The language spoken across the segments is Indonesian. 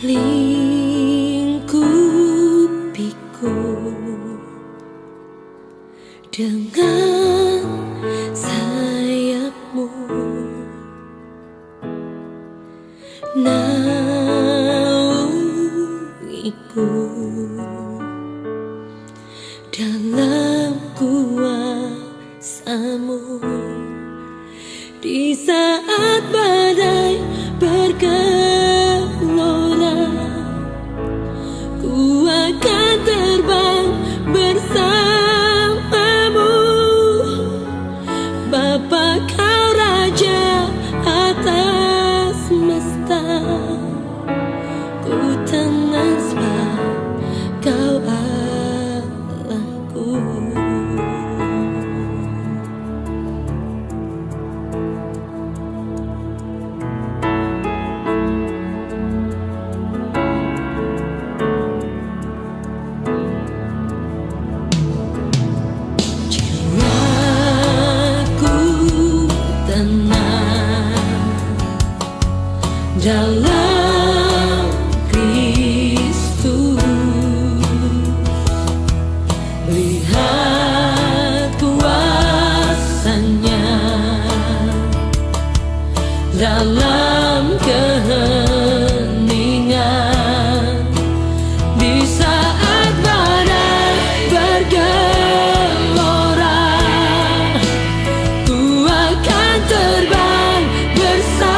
Lingkupiku dengan sayapmu, naungiku dalam kuasamu. Di saat badai bergelora, ku akan terbang bersamamu. Bapa, kau raja atas semesta, ku tenang sebab kau Allahku. Dalam Kristus, lihat kuasanya dalam keheningan. Di saat badai bergelora, ku akan terbang bersama.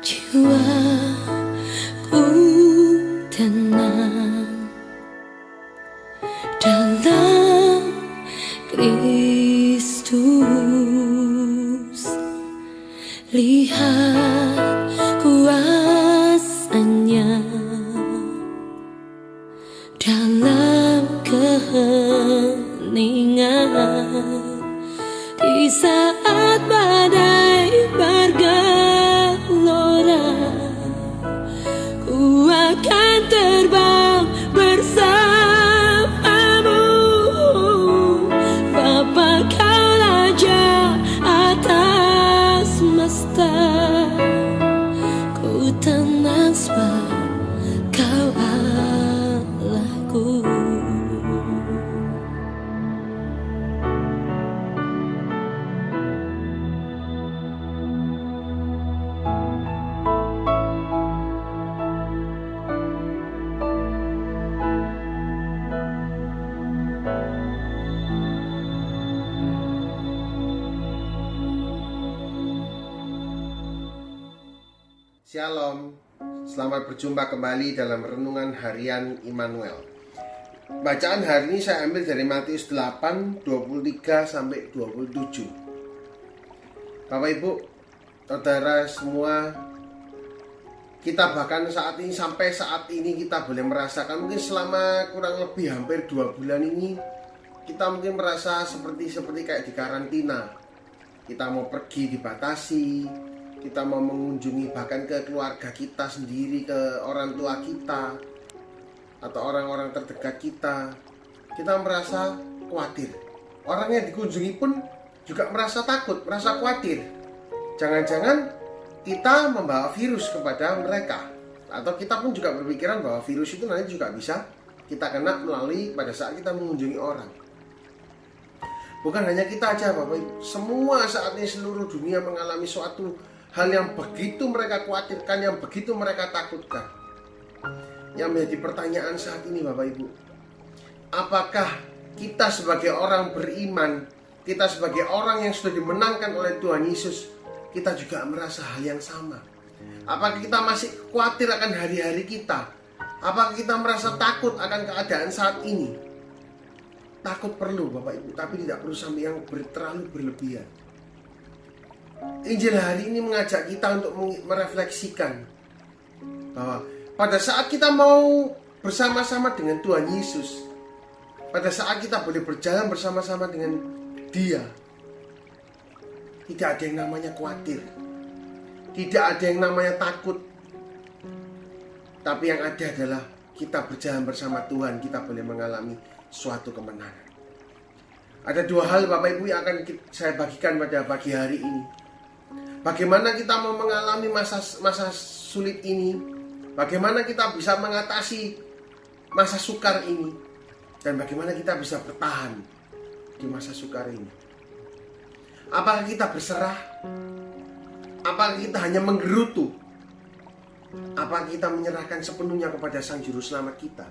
Jiwaku tenang dalam Kristus, lihat kuasanya dalam keheningan. Di saat badai bergelora, ku akan terbang bersamamu. Bapa, kau raja atas semesta, ku tenang sebab kau Allahku. Shalom, selamat berjumpa kembali dalam Renungan Harian Immanuel. Bacaan hari ini saya ambil dari Matius 8, 23-27. Bapak Ibu, Saudara semua, kita bahkan sampai saat ini kita boleh merasakan, mungkin selama kurang lebih hampir 2 bulan ini, kita mungkin merasa seperti kayak di karantina. Kita mau pergi dibatasi, kita mau mengunjungi bahkan ke keluarga kita sendiri, ke orang tua kita atau orang-orang terdekat kita, kita merasa khawatir. Orang yang dikunjungi pun juga merasa takut, merasa khawatir. Jangan-jangan kita membawa virus kepada mereka, atau kita pun juga berpikiran bahwa virus itu nanti juga bisa kita kena melalui pada saat kita mengunjungi orang. Bukan hanya kita aja Bapak Ibu, semua saat ini seluruh dunia mengalami suatu hal yang begitu mereka khawatirkan, yang begitu mereka takutkan. Yang menjadi pertanyaan saat ini Bapak Ibu, apakah kita sebagai orang beriman, kita sebagai orang yang sudah dimenangkan oleh Tuhan Yesus, kita juga merasa hal yang sama? Apakah kita masih khawatir akan hari-hari kita? Apakah kita merasa takut akan keadaan saat ini? Takut perlu Bapak Ibu, tapi tidak perlu sampai yang terlalu berlebihan. Injil hari ini mengajak kita untuk merefleksikan bahwa pada saat kita mau bersama-sama dengan Tuhan Yesus, pada saat kita boleh berjalan bersama-sama dengan Dia, tidak ada yang namanya khawatir, tidak ada yang namanya takut. Tapi yang ada adalah kita berjalan bersama Tuhan, kita boleh mengalami suatu kemenangan. Ada 2 hal Bapak Ibu yang akan saya bagikan pada pagi hari ini. Bagaimana kita mau mengalami masa sulit ini, bagaimana kita bisa mengatasi masa sukar ini, dan bagaimana kita bisa bertahan di masa sukar ini. Apakah kita berserah? Apakah kita hanya menggerutu? Apakah kita menyerahkan sepenuhnya kepada Sang Juru Selamat kita?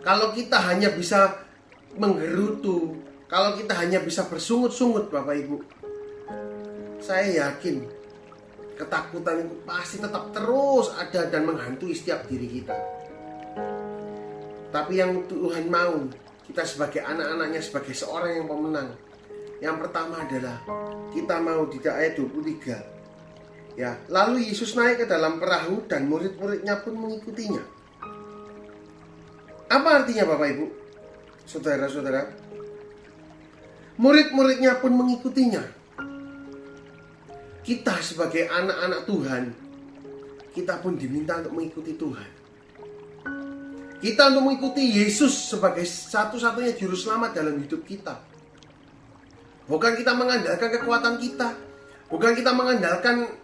Kalau kita hanya bisa menggerutu, kalau kita hanya bisa bersungut-sungut Bapak Ibu, saya yakin ketakutan itu pasti tetap terus ada dan menghantui setiap diri kita. Tapi yang Tuhan mau, kita sebagai anak-anaknya, sebagai seorang yang pemenang, yang pertama adalah kita mau di ayat 23. Ya, lalu Yesus naik ke dalam perahu dan murid-muridnya pun mengikutinya. Apa artinya Bapak Ibu, saudara-saudara? Murid-muridnya pun mengikutinya. Kita sebagai anak-anak Tuhan, kita pun diminta untuk mengikuti Tuhan. Kita untuk mengikuti Yesus sebagai satu-satunya juru selamat dalam hidup kita. Bukan kita mengandalkan kekuatan kita, bukan kita mengandalkan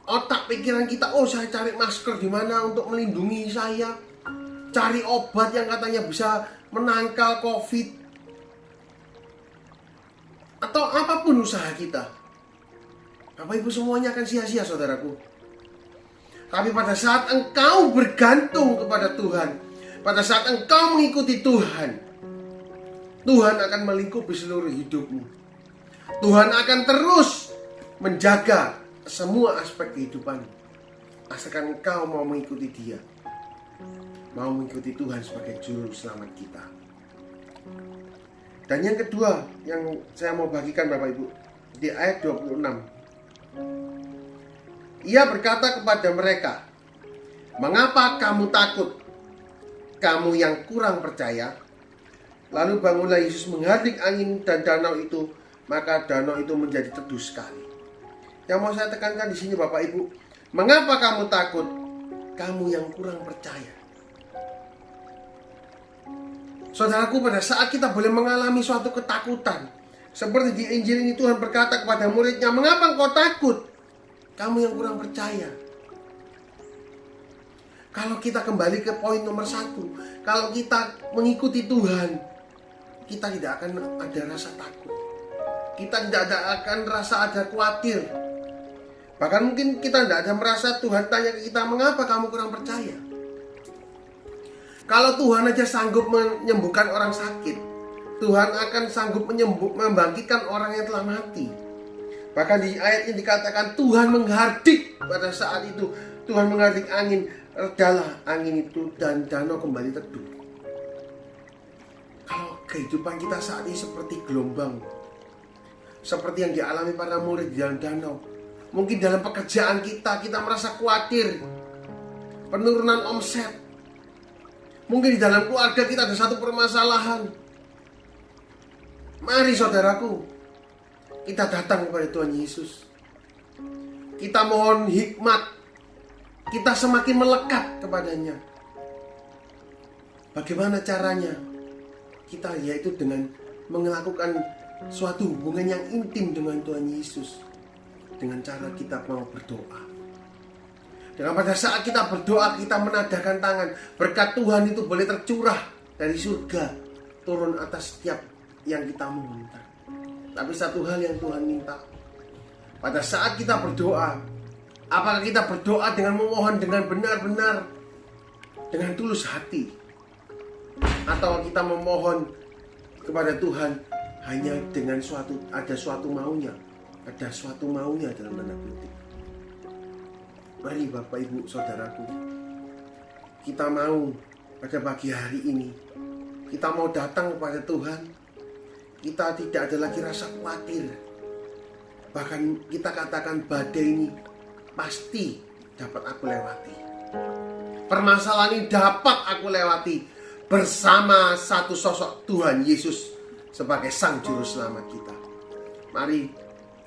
otak pikiran kita. Oh, saya cari masker di mana untuk melindungi saya, cari obat yang katanya bisa menangkal COVID, atau apapun usaha kita. Bapak Ibu, semuanya akan sia-sia saudaraku. Tapi pada saat engkau bergantung kepada Tuhan, pada saat engkau mengikuti Tuhan, Tuhan akan melingkupi seluruh hidupmu. Tuhan akan terus menjaga semua aspek kehidupanmu, asalkan engkau mau mengikuti Dia, mau mengikuti Tuhan sebagai juru selamat kita. Dan yang kedua yang saya mau bagikan Bapak Ibu, di ayat 26. Ia berkata kepada mereka, "Mengapa kamu takut, kamu yang kurang percaya?" Lalu bangunlah Yesus menghardik angin dan danau itu, maka danau itu menjadi teduh sekali. Yang mau saya tekankan di sini Bapak Ibu, mengapa kamu takut, kamu yang kurang percaya? Saudaraku, pada saat kita boleh mengalami suatu ketakutan, seperti di Injil ini Tuhan berkata kepada muridnya, "Mengapa engkau takut? Kamu yang kurang percaya." Kalau kita kembali ke poin nomor 1, kalau kita mengikuti Tuhan, kita tidak akan ada rasa takut, kita tidak akan rasa ada khawatir. Bahkan mungkin kita tidak ada merasa Tuhan tanya ke kita, "Mengapa kamu kurang percaya?" Kalau Tuhan aja sanggup menyembuhkan orang sakit, Tuhan akan sanggup membangkitkan orang yang telah mati. Bahkan di ayat ini dikatakan Tuhan menghardik pada saat itu. Tuhan menghardik angin, redalah angin itu dan danau kembali teduh. Kalau kehidupan kita saat ini seperti gelombang, seperti yang dialami para murid di dalam danau. Mungkin dalam pekerjaan kita merasa khawatir, penurunan omset. Mungkin di dalam keluarga kita ada satu permasalahan. Mari saudaraku, kita datang kepada Tuhan Yesus. Kita mohon hikmat. Kita semakin melekat kepadanya. Bagaimana caranya? Kita yaitu dengan melakukan suatu hubungan yang intim dengan Tuhan Yesus. Dengan cara kita mau berdoa. Dengan pada saat kita berdoa, kita menadahkan tangan. Berkat Tuhan itu boleh tercurah dari surga, turun atas setiap yang kita minta. Tapi satu hal yang Tuhan minta, pada saat kita berdoa, apakah kita berdoa dengan memohon dengan benar-benar, dengan tulus hati, atau kita memohon kepada Tuhan hanya dengan ada suatu maunya dalam tanda kutip. Mari Bapak Ibu Saudaraku, kita mau pada pagi hari ini, kita mau datang kepada Tuhan. Kita tidak ada lagi rasa khawatir. Bahkan kita katakan badai ini pasti dapat aku lewati. Permasalahan ini dapat aku lewati bersama satu sosok Tuhan Yesus sebagai Sang Juru Selamat kita. Mari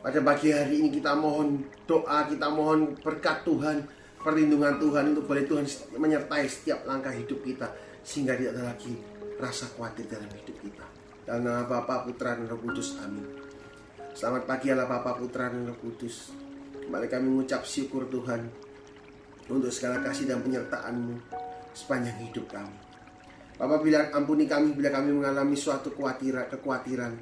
pada pagi hari ini kita mohon doa, kita mohon berkat Tuhan, perlindungan Tuhan untuk boleh Tuhan menyertai setiap langkah hidup kita, sehingga tidak ada lagi rasa khawatir dalam hidup kita. Dalam nama Bapa, Putra, dan Roh Kudus. Amin. Selamat pagi Allah Bapa, Putra, dan Roh Kudus. Kembali kami mengucap syukur Tuhan untuk segala kasih dan penyertaan-Mu sepanjang hidup kami. Bapa, ampuni kami bila kami mengalami suatu kekhawatiran.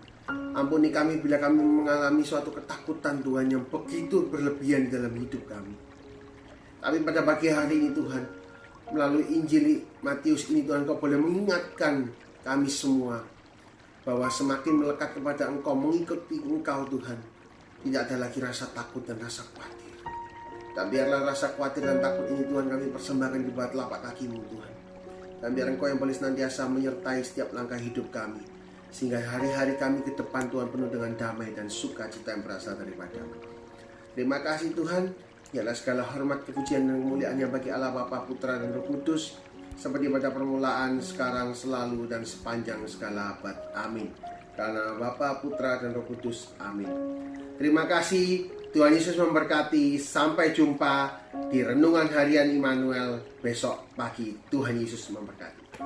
Ampuni kami bila kami mengalami suatu ketakutan Tuhan yang begitu berlebihan di dalam hidup kami. Tapi pada pagi hari ini Tuhan, melalui Injil Matius ini Tuhan, Kau boleh mengingatkan kami semua bahwa semakin melekat kepada Engkau, mengikuti Engkau Tuhan, tidak ada lagi rasa takut dan rasa khawatir. Dan biarlah rasa khawatir dan takut ini Tuhan kami persembahkan di bawah telapak kaki-Mu Tuhan. Dan biar Engkau yang boleh senantiasa menyertai setiap langkah hidup kami, sehingga hari-hari kami ke depan Tuhan penuh dengan damai dan sukacita yang berasal daripada-Mu. Terima kasih Tuhan. Biarlah segala hormat, kepujian dan kemuliaan-Nya bagi Allah Bapa, Putra, dan Roh Kudus, seperti pada permulaan, sekarang, selalu, dan sepanjang segala abad. Amin. Karena Bapa, Putra, dan Roh Kudus. Amin. Terima kasih. Tuhan Yesus memberkati. Sampai jumpa di Renungan Harian Immanuel besok pagi. Tuhan Yesus memberkati.